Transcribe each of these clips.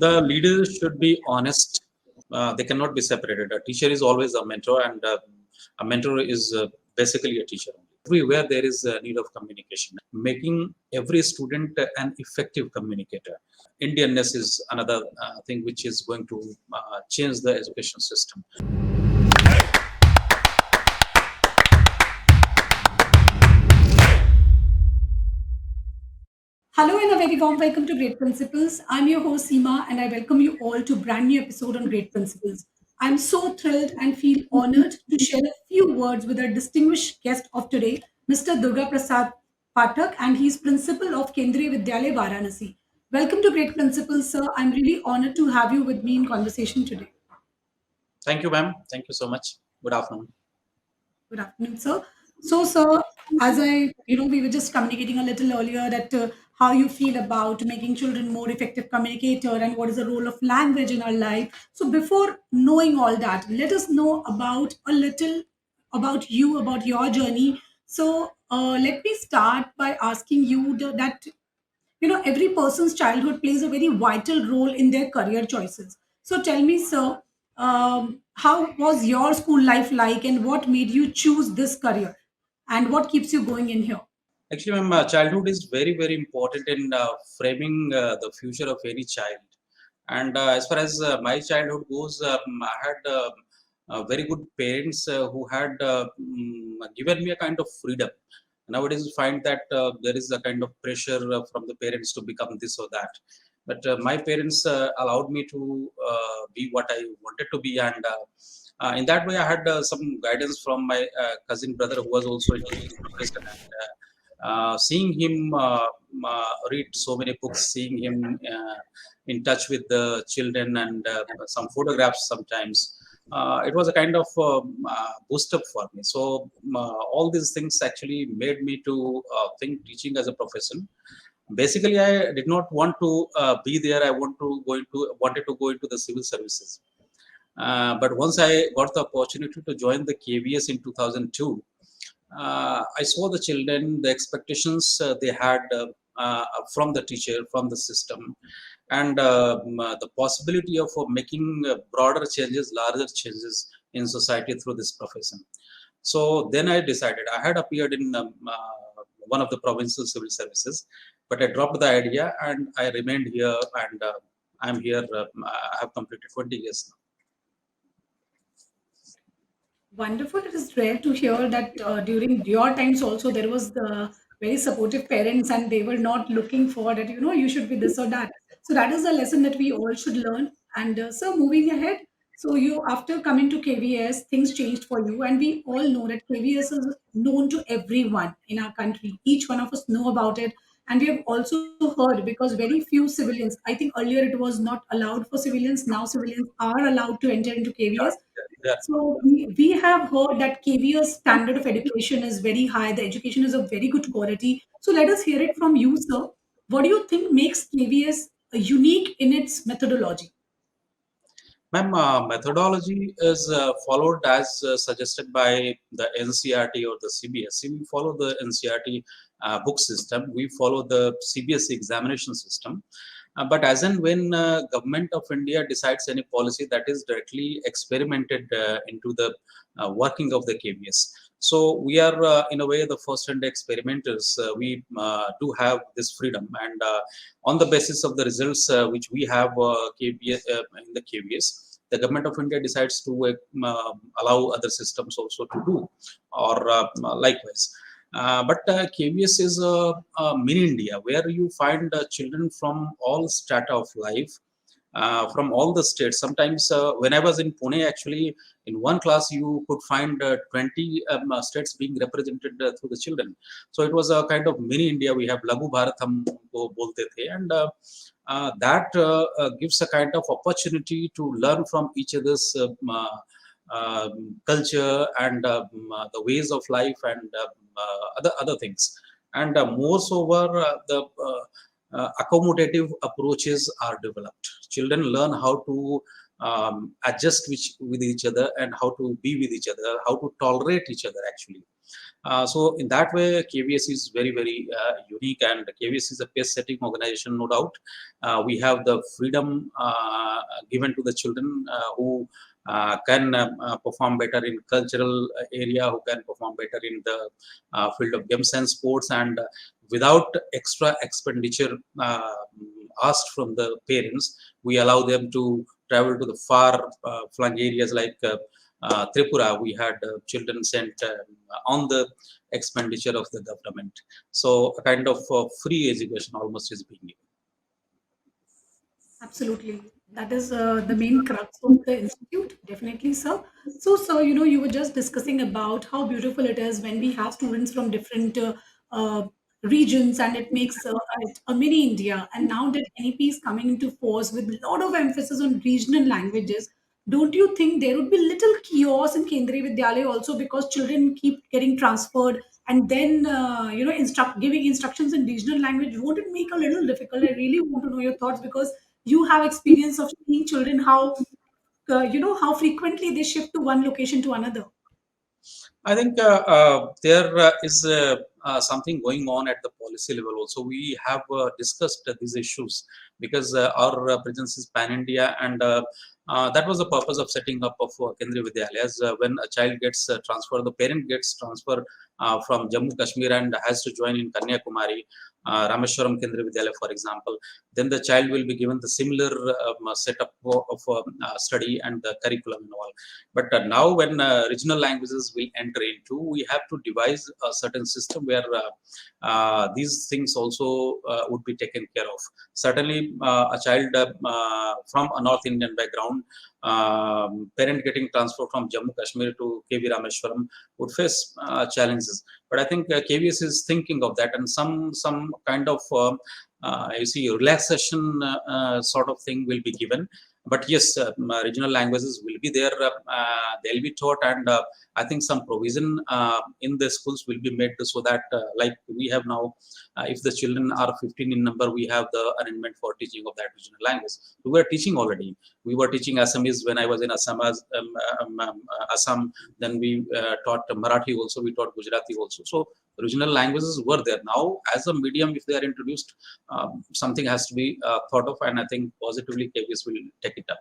The leaders should be honest. They cannot be separated. A teacher is always a mentor, and a mentor is basically a teacher. Everywhere there is a need of communication, making every student an effective communicator. Indianness is another thing which is going to change the education system. Hello and a very warm welcome to Great Principles. I'm your host Seema and I welcome you all to a brand new episode on Great Principles. I'm so thrilled and feel honored to share a few words with our distinguished guest of today, Mr. Durga Prasad Phatak, and he's principal of Kendriya Vidyalaya Varanasi. Welcome to Great Principles, sir. I'm really honored to have you with me in conversation today. Thank you, ma'am. Thank you so much. Good afternoon. Good afternoon, sir. So, sir, as we were just communicating a little earlier that how you feel about making children more effective communicator and what is the role of language in our life. So, before knowing all that, let us know about a little about you, about your journey. So, let me start by asking you that every person's childhood plays a very vital role in their career choices. So tell me, sir, how was your school life like and what made you choose this career and what keeps you going in here? Actually, ma'am, childhood is very, very important in framing the future of any child. And as far as my childhood goes, I had very good parents who had given me a kind of freedom. Nowadays, we find that there is a kind of pressure from the parents to become this or that. But my parents allowed me to be what I wanted to be, and in that way, I had some guidance from my cousin brother, who was also a teaching professor. And, seeing him read so many books, seeing him in touch with the children, and some photographs sometimes, it was a kind of boost up for me. So all these things actually made me to think teaching as a profession. Basically, I did not want to be there. I wanted to go into the civil services. But once I got the opportunity to join the KVS in 2002, I saw the children, the expectations they had from the teacher, from the system, and the possibility of making broader changes, larger changes in society through this profession. So then I decided. I had appeared in one of the provincial civil services, but I dropped the idea and I remained here, and I'm here. I have completed 20 years now. Wonderful. It is rare to hear that during your times also there was the very supportive parents and they were not looking for that, you should be this or that. So that is a lesson that we all should learn. And so moving ahead, so you after coming to KVS, things changed for you. And we all know that KVS is known to everyone in our country. Each one of us know about it. And we have also heard because very few civilians, I think earlier it was not allowed for civilians. Now civilians are allowed to enter into Yeah, KVS. yeah, So we have heard that KVS standard of education is very high. The education is of very good quality. So let us hear it from you, sir. What do you think makes KVS unique in its methodology? ma'am, methodology is followed as suggested by the NCRT or the CBSE. We follow the NCRT book system. We follow the CBSE examination system. But as and when government of India decides any policy, that is directly experimented into the working of the KBS. So we are in a way the first-hand experimenters. We do have this freedom, and on the basis of the results which we have KBS, in the KBS, the government of India decides to allow other systems also to do, or likewise. But KVS is a mini India where you find children from all strata of life, from all the states. Sometimes, when I was in Pune, actually, in one class you could find 20 states being represented through the children. So it was a kind of mini India. We have Lagu Bharat hum unko bolte the, and that gives a kind of opportunity to learn from each other's culture and the ways of life, and other things. And moreover, the accommodative approaches are developed. Children learn how to adjust with each other, and how to be with each other, how to tolerate each other actually. So in that way, KVS is very, very unique, and KVS is a pace-setting organization, no doubt. We have the freedom given to the children who can perform better in cultural area, who can perform better in the field of games and sports, and without extra expenditure asked from the parents, we allow them to travel to the far flung areas like Tripura. We had children sent on the expenditure of the government. So a kind of free education almost is being given. Absolutely. That is the main crux of the institute, definitely, sir. So, sir, you were just discussing about how beautiful it is when we have students from different uh, regions, and it makes it a mini India. And now that NEP is coming into force with a lot of emphasis on regional languages, don't you think there would be little chaos in Kendriya Vidyalaya also, because children keep getting transferred and then giving instructions in regional language? Won't it make a little difficult? I really want to know your thoughts, because you have experience of seeing children how how frequently they shift to one location to another. I think there is something going on at the policy level also. We have discussed these issues because our presence is pan India, and that was the purpose of setting up of Kendriya Vidyalayas. When a child gets transferred, the parent gets transferred from Jammu Kashmir and has to join in Kanyakumari, Rameshwaram Kendriya Vidyalaya, for example. Then the child will be given the similar setup of study and the curriculum and all. But now, when regional languages will enter into, we have to devise a certain system where these things also would be taken care of. Certainly, a child from a North Indian background, parent getting transferred from Jammu Kashmir to KV Rameshwaram would face challenges. But I think KVS is thinking of that, and some kind of you see relaxation sort of thing will be given. But yes, regional languages will be there. They'll be taught, and I think some provision in the schools will be made so that, like we have now, if the children are 15 in number, we have the arrangement for teaching of that regional language. We were teaching already. We were teaching Assamese when I was in Assam. Then we taught Marathi also. We taught Gujarati also. So regional languages were there. Now, as a medium, if they are introduced, something has to be thought of, and I think positively KVS will take it up.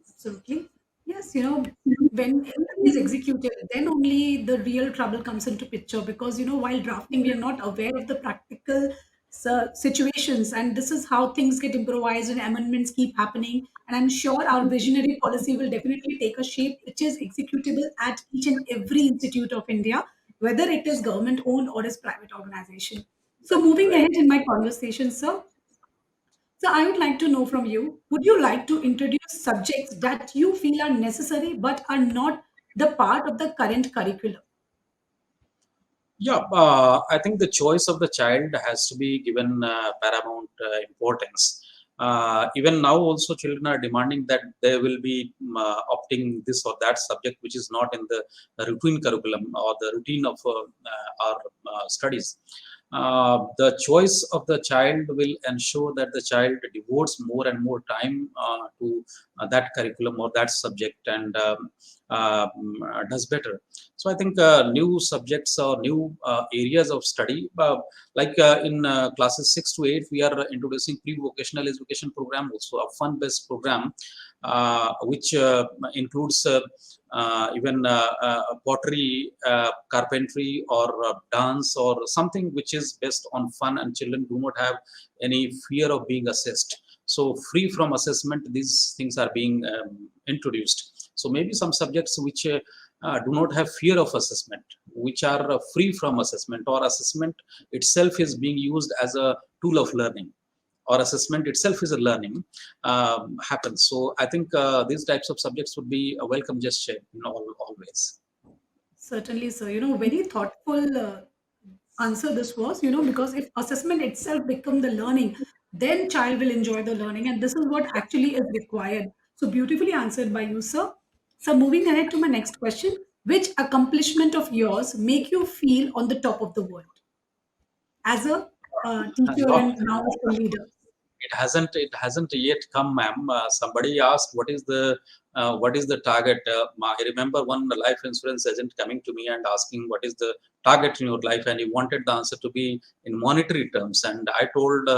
Absolutely. Yes, when everything is executed, then only the real trouble comes into picture, because, while drafting, we are not aware of the practical situations, and this is how things get improvised and amendments keep happening. And I'm sure our visionary policy will definitely take a shape which is executable at each and every institute of India, whether it is government owned or is private organization. So Right, moving right. ahead in my conversation, sir, so I would like to know from you, would you like to introduce subjects that you feel are necessary but are not the part of the current curriculum? Yeah, I think the choice of the child has to be given paramount importance. Even now, also children are demanding that they will be opting this or that subject, which is not in the routine curriculum or the routine of our studies. The choice of the child will ensure that the child devotes more and more time to that curriculum or that subject, and does better. So I think new subjects or new areas of study, like in classes 6 to 8, we are introducing pre-vocational education program, also a fun-based program, which includes even pottery, carpentry, or dance, or something which is based on fun, and children do not have any fear of being assessed. So free from assessment, these things are being introduced. So maybe some subjects which do not have fear of assessment, which are free from assessment, or assessment itself is being used as a tool of learning, or assessment itself is a learning, happens. So I think these types of subjects would be a welcome gesture, always. Certainly, sir. Very thoughtful answer this was, because if assessment itself become the learning, then child will enjoy the learning, and this is what actually is required. So beautifully answered by you, sir. So moving ahead to my next question, which accomplishment of yours make you feel on the top of the world as a teacher Lot, and now as a leader? It hasn't yet come, ma'am. Somebody asked what is the target. I remember one life insurance agent coming to me and asking what is the target in your life, and he wanted the answer to be in monetary terms. And I told,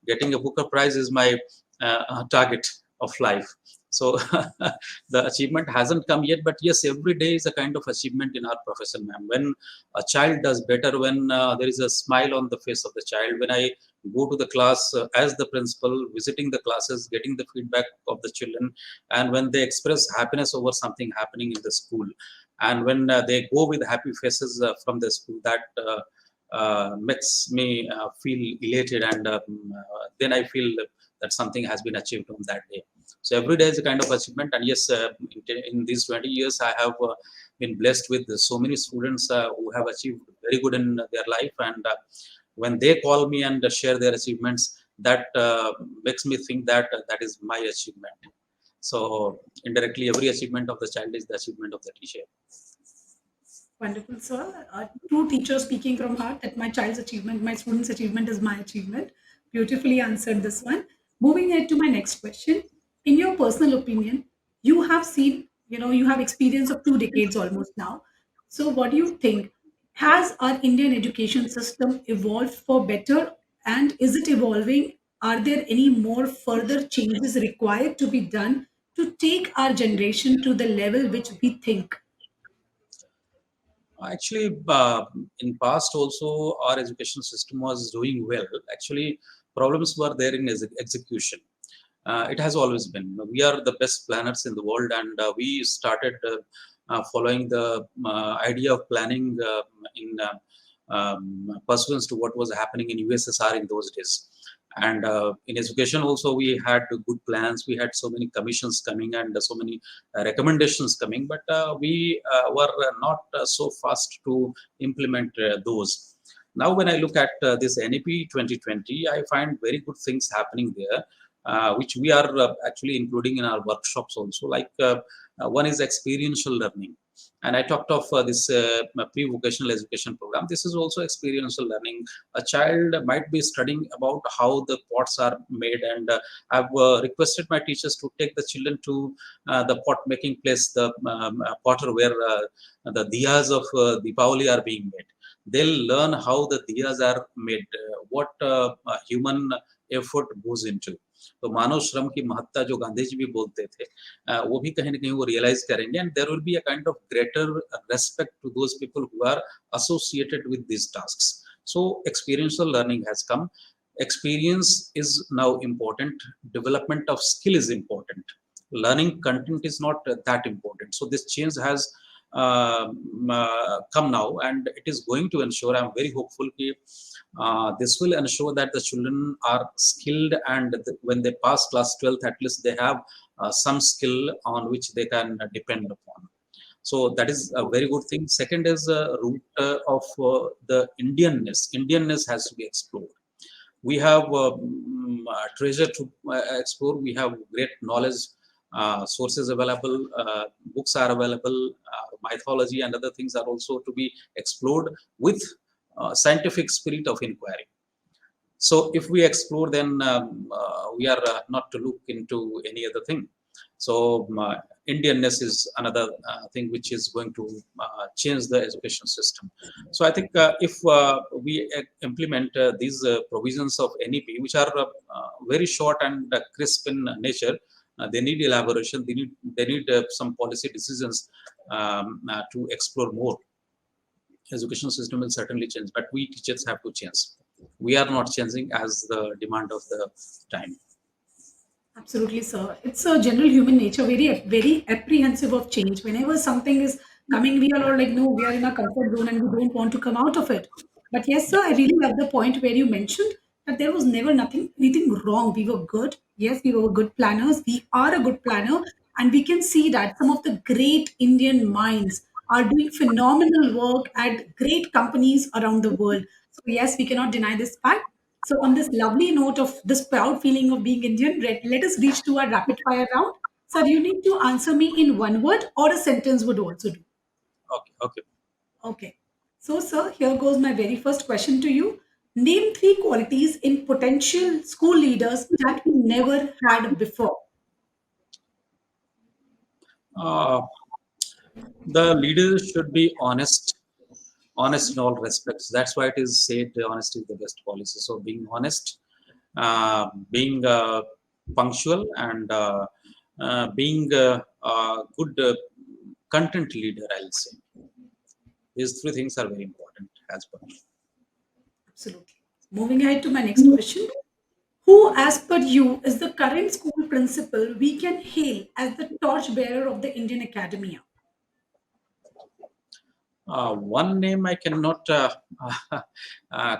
getting a Booker Prize is my target of life. So the achievement hasn't come yet, but yes, every day is a kind of achievement in our profession, ma'am. When a child does better, when there is a smile on the face of the child, when I go to the class as the principal, visiting the classes, getting the feedback of the children, and when they express happiness over something happening in the school, and when they go with happy faces from the school, that makes me feel elated, and then I feel that something has been achieved on that day. So every day is a kind of achievement, and yes, in these 20 years, I have been blessed with so many students who have achieved very good in their life, and when they call me and share their achievements, that makes me think that that is my achievement. So indirectly, every achievement of the child is the achievement of the teacher. Wonderful, sir. True teacher speaking from heart that my child's achievement, my student's achievement is my achievement. Beautifully answered this one. Moving ahead to my next question. In your personal opinion, you have seen, you have experience of 2 decades almost now. So, what do you think? Has our Indian education system evolved for better, and is it evolving? Are there any more further changes required to be done to take our generation to the level which we think? Actually, in past also, our education system was doing well. Actually, problems were there in execution. It has always been. We are the best planners in the world, and we started following the idea of planning in pursuance to what was happening in USSR in those days. And in education also, we had good plans. We had so many commissions coming and so many recommendations coming, but we were not so fast to implement those. Now, when I look at this NEP 2020, I find very good things happening there, which we are actually including in our workshops also. Like one is experiential learning. And I talked of this pre-vocational education program. This is also experiential learning. A child might be studying about how the pots are made, and I've requested my teachers to take the children to the pot making place, the potter where the diyas of Deepavali are being made. They'll learn how the diyas are made, what human effort goes into. तो मानव श्रम की महत्ता जो गांधी जी भी बोलते थे, वो भी कहीं ना कहीं वो रियलाइज करेंगे, and there will be a kind of greater respect to those people who are associated with these tasks. So experiential learning has come. Experience is now important. Development of skill is important. Learning content is not that important. So this change has come now, and it is going to ensure, I'm very hopeful, this will ensure that the children are skilled, and when they pass class 12th, at least they have some skill on which they can depend upon. So that is a very good thing. Second is root of the Indianness. Indianness has to be explored. We have treasure to explore. We have great knowledge sources available. Books are available. Mythology and other things are also to be explored with scientific spirit of inquiry. So if we explore, then we are not to look into any other thing. So Indianness is another thing which is going to change the education system. So I think if we implement these provisions of NEP, which are very short and crisp in nature, they need elaboration. They need some policy decisions to explore more. Education system will certainly change, but we teachers have to change. We are not changing as the demand of the time. Absolutely, sir. It's a general human nature, very apprehensive of change. Whenever something is coming, we are all like, no, we are in our comfort zone and we don't want to come out of it. But yes, sir, I really love the point where you mentioned that there was never anything wrong. We were good. Yes, we were good planners. We are a good planner. And we can see that some of the great Indian minds are doing phenomenal work at great companies around the world. So yes, we cannot deny this fact. So, on this lovely note of this proud feeling of being Indian, let us reach to our rapid fire round. Sir, you need to answer me in one word or a sentence would also do. Okay, okay. Okay. So, sir, here goes my very first question to you. Name three qualities in potential school leaders that we never had before. Uh, the leaders should be honest in all respects. That's why it is said honesty is the best policy. So being honest, being punctual, and being a good content leader, I'll say. These three things are very important as per me. Absolutely. Moving ahead to my next question. Who, as per you, is the current school principal we can hail as the torchbearer of the Indian academia? One name I cannot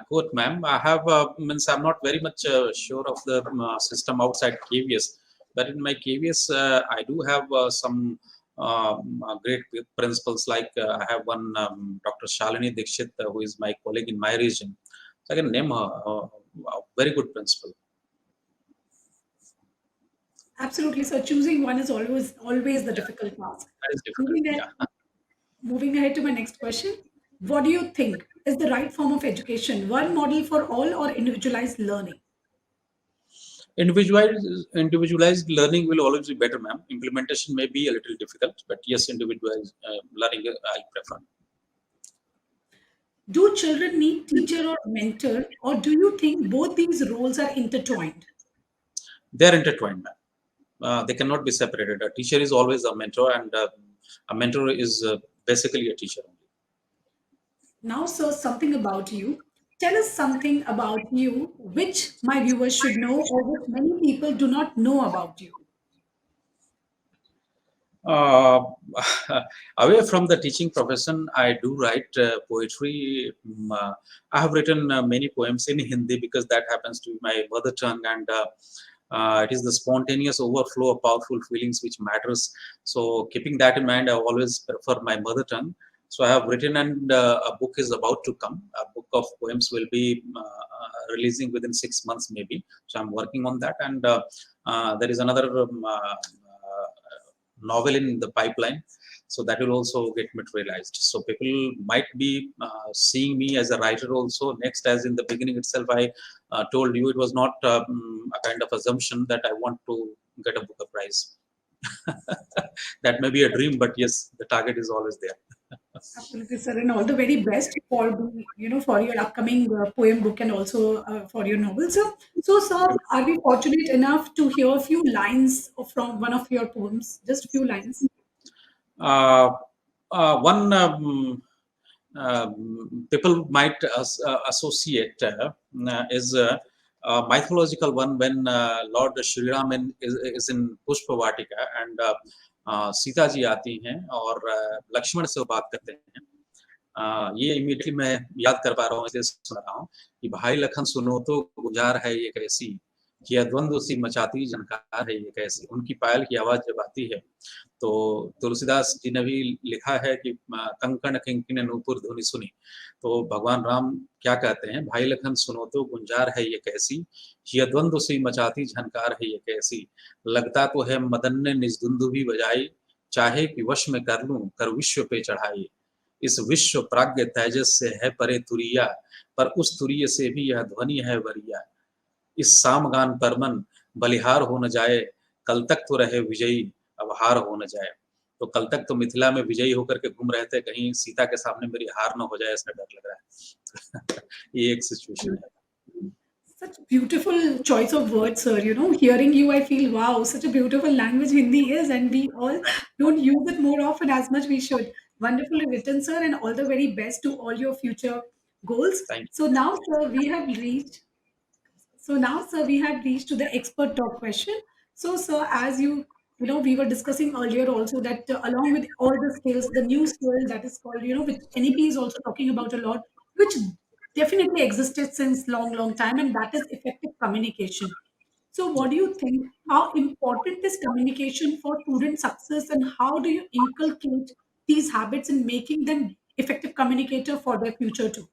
quote, ma'am. I have means I'm not very much sure of the system outside KVS, but in my KVS I do have some great principals. Like I have one Dr. Shalini Dikshit, who is my colleague in my region. So I can name her a very good principal. Absolutely, sir. Choosing one is always the difficult task. That is difficult. Moving ahead, Yeah. moving ahead to my next question. What do you think is the right form of education? One model for all or individualized learning? Individualized learning will always be better, ma'am. Implementation may be a little difficult, but yes, individualized learning I prefer. Do children need teacher or mentor, or do you think both these roles are intertwined? They are intertwined, ma'am. They cannot be separated. A teacher is always a mentor, and a mentor is basically a teacher only. Now, sir, something about you. Tell us something about you which my viewers should know or which many people do not know about you. Uh, Away from the teaching profession, I do write poetry. I have written many poems in Hindi because that happens to be my mother tongue, and it is the spontaneous overflow of powerful feelings which matters. So, keeping that in mind, I always prefer my mother tongue. So, I have written, and a book is about to come. A book of poems will be releasing within 6 months, maybe. So, I'm working on that, and there is another novel in the pipeline, so that will also get materialized. So people might be seeing me as a writer also next. As in the beginning itself I told you, it was not a kind of assumption that I want to get a Booker Prize. That may be a dream, but yes, the target is always there. Absolutely, sir, and all the very best for for your upcoming poem book and also for your novel, sir. So, sir, are we fortunate enough to hear a few lines from one of your poems? Just few lines. uh, One people might associate is mythological one, when Lord Shri Ram is in Pushpa Vatika, and Sita ji आती हैं और लक्ष्मण से वो बात करते हैं. ये immediately मैं याद कर पा रहा हूँ, इसलिए सुना रहा हूँ कि भाई लखन सुनो तो गुजार है ये कैसी, किया द्वंद्व सी मचाती झनकार है ये कैसी. उनकी पायल की आवाज जब आती है, तो तुलसीदास जी ने भी लिखा है कि कंकण किंकिन नूपुर ध्वनि सुनी. तो भगवान राम क्या कहते हैं, भाई लखन सुनो तो गुंजार है ये कैसी, ये द्वंद्व सी मचाती झनकार है ये कैसी, लगता तो है मदन ने निज दुंदुभी बजाई, चाहे कि वश में कर लूं कर विश्व पे चढ़ाई. इस विश्व प्राज्ञ तेजस से है परे तुरिया, पर उस तुरिय से भी यह ध्वनि है वरिया. इस सामगान पर मन बलिहार हो न जाए, कल तक तो रहे विजयी अब हार हो न जाए. तो कल तक तो मिथिला में विजयी होकर के घूम रहे थे, कहीं सीता के सामने मेरी हार न हो जाए, ऐसा डर लग रहा है. ये एक सिचुएशन है. Such beautiful choice of words, sir. Hearing you, I feel wow, such a beautiful language Hindi is, and we all don't use it more often as much we should. Wonderfully written, sir, and all the very best to all your future goals. Thank So now, sir, we have reached to the expert talk question. So, sir, as we were discussing earlier also that along with all the skills, the new skill that is called, which NEP is also talking about a lot, which definitely existed since long, long time, and that is effective communication. So, you. what do you think? How important is communication for student success, and how do you inculcate these habits in making them effective communicator for their future too?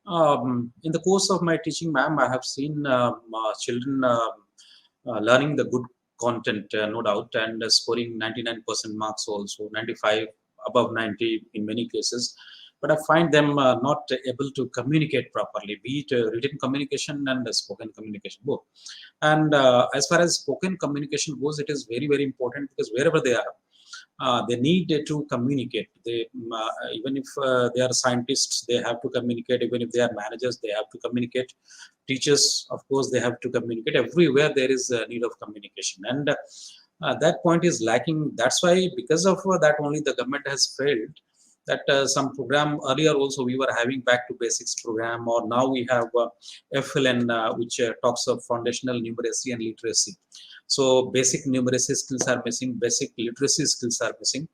In the course of my teaching, ma'am, I have seen children learning the good content, no doubt, and scoring 99% marks also, 95, above 90 in many cases. but I find them not able to communicate properly, be it written communication and spoken communication both. And as far as spoken communication goes, it is very, very important because wherever they are, they need to communicate. Even if they are scientists, they have to communicate. Even if they are managers, they have to communicate. Teachers, of course, they have to communicate. Everywhere there is a need of communication, and that point is lacking. That's why, because of that, only the government has failed. That some program earlier also we were having back to basics program, or now we have FLN, which talks of foundational numeracy and literacy. So basic numeracy skills are missing, basic literacy skills are missing.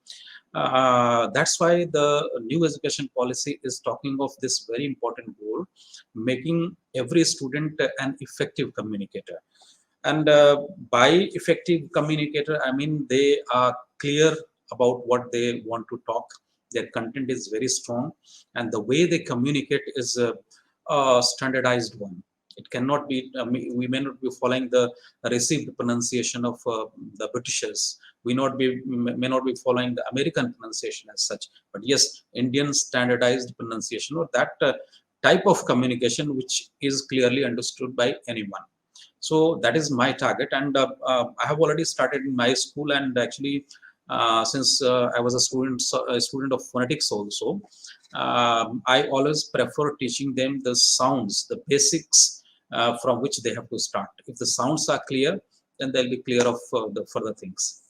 That's why the new education policy is talking of this very important goal, making every student an effective communicator. And by effective communicator, I mean they are clear about what they want to talk. Their content is very strong, and the way they communicate is a standardized one. It cannot be, we may not be following the received pronunciation of the Britishers. May not be following the American pronunciation as such, but yes, Indian standardized pronunciation, or that type of communication which is clearly understood by anyone. So that is my target, and I have already started in my school. And actually, since I was a student of phonetics also, I always prefer teaching them the sounds, the basics from which they have to start. If the sounds are clear, then they'll be clear of the further things.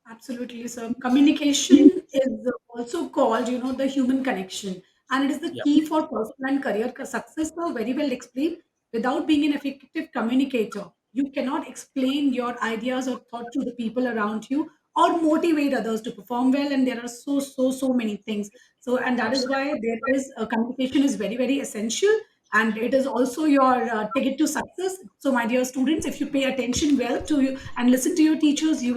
Absolutely. So communication is also called, the human connection, and it is the Yeah, key for personal and career success. So very well explained. Without being an effective communicator, you cannot explain your ideas or thought to the people around you or motivate others to perform well. And there are so many things. So, and that is absolutely. why there is communication is very, very essential. And it is also your ticket to success. So, my dear students, if you pay attention well to you and listen to your teachers, you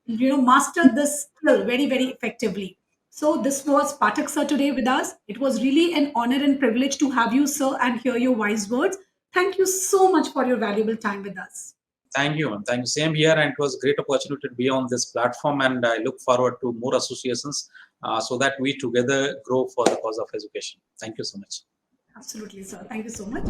will master this skill very, very effectively. So this was Pathak sir today with us. It was really an honor and privilege to have you, sir, and hear your wise words. Thank you so much for your valuable time with us. Thank you, man. Thank you. Same here, and it was a great opportunity to be on this platform. And I look forward to more associations so that we together grow for the cause of education. Thank you so much. Absolutely, sir. Thank you so much.